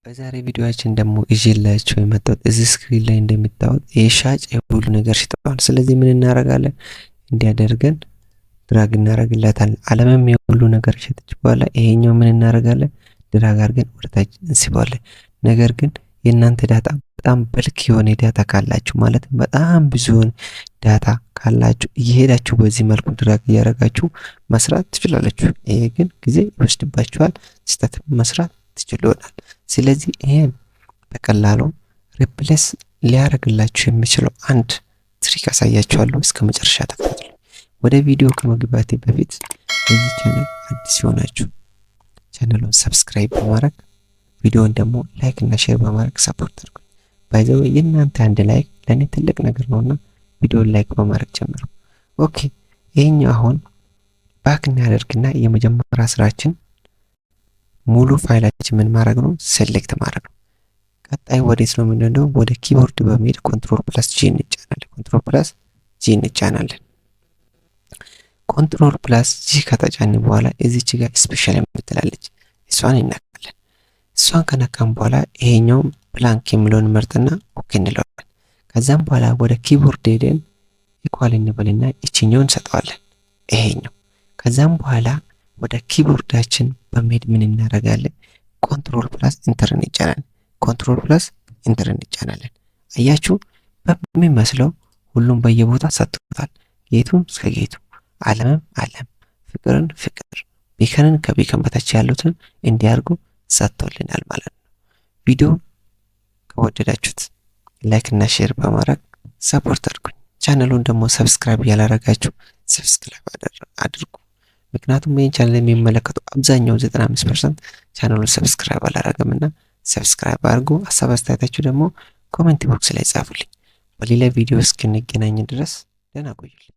በዛሬ ቪዲዮአችን ደግሞ ይዤላችሁ የመጣሁት እዚህ ስክሪን ላይ እንደምታዩት የሻጭ የሁሉ ነገር ሽጠዋል። ስለዚህ ምን እናደርጋለን? እንዲያደርገን ድራግ እናደርግላታለን። አለምም የሁሉ ነገር ሸጠች በኋላ ይሄኛው ምን እናደርጋለን? ድራግ አድርገን ወደታች እንስበዋለን። ነገር ግን የእናንተ ዳታ በጣም በልክ የሆነ ዳታ ካላችሁ ማለት በጣም ብዙ ዳታ ካላችሁ እየሄዳችሁ በዚህ መልኩ ድራግ እያደረጋችሁ መስራት ትችላላችሁ። ይሄ ግን ጊዜ ይወስድባችኋል፣ ስህተት መስራት ትችሉ ይሆናል። ስለዚህ ይሄን በቀላሉ ሪፕሌስ ሊያደርግላችሁ የሚችለው አንድ ትሪክ አሳያችኋለሁ። እስከ መጨረሻ ተከታተሉ። ወደ ቪዲዮ ከመግባቴ በፊት በዚህ ቻናል አዲስ የሆናችሁ ቻናሉን ሰብስክራይብ በማድረግ ቪዲዮውን ደግሞ ላይክ እና ሼር በማድረግ ሰፖርት አድርጉ። ባይዘው የእናንተ አንድ ላይክ ለኔ ትልቅ ነገር ነውና ቪዲዮውን ላይክ በማድረግ ጀምሩ። ኦኬ፣ ይሄኛው አሁን ባክ እናደርግና የመጀመሪያ ስራችን ሙሉ ፋይላችን ምን ማድረግ ነው? ሴሌክት ማድረግ ነው። ቀጣይ ወዴት ነው የምንሄደው? ወደ ኪቦርድ በመሄድ ኮንትሮል ፕላስ ጂ እንጫናለን። ኮንትሮል ፕላስ ጂ እንጫናለን። ኮንትሮል ፕላስ ጂ ከተጫን በኋላ እዚች ጋር ስፔሻል የምትላለች እሷን ይነካለን። እሷን ከነካን በኋላ ይሄኛው ብላንክ የሚለውን መርጥና ኦኬ እንለዋለን። ከዛም በኋላ ወደ ኪቦርድ ሄደን ኢኳል እንበልና እቺኛውን እንሰጠዋለን። ይሄኛው ከዛም በኋላ ወደ ኪቦርዳችን በመሄድ ምን እናደርጋለን? ኮንትሮል ፕላስ ኢንተር እንጫናለን። ኮንትሮል ፕላስ ኢንተር እንጫናለን። አያችሁ በሚመስለው ሁሉም በየቦታ ሰጥቶታል። ጌቱን እስከ ጌቱ፣ ዓለምም ዓለም፣ ፍቅርን ፍቅር፣ ቢከንን ከቢከን በታች ያሉትን እንዲያርጉ ሰጥቶልናል ማለት ነው። ቪዲዮ ከወደዳችሁት ላይክ እና ሼር በማድረግ ሰፖርት አድርጉኝ። ቻናሉን ደግሞ ሰብስክራይብ ያላረጋችሁ ሰብስክራይብ አድርጉ። ምክንያቱም ይህን ቻናል የሚመለከቱ አብዛኛው 95% ቻናሉን ሰብስክራይብ አላረገምና ሰብስክራይብ አድርጉ። ሀሳብ አስተያየታችሁ ደግሞ ኮሜንት ቦክስ ላይ ጻፉልኝ። በሌላ ቪዲዮ እስክንገናኝ ድረስ ደህና ቆዩልኝ።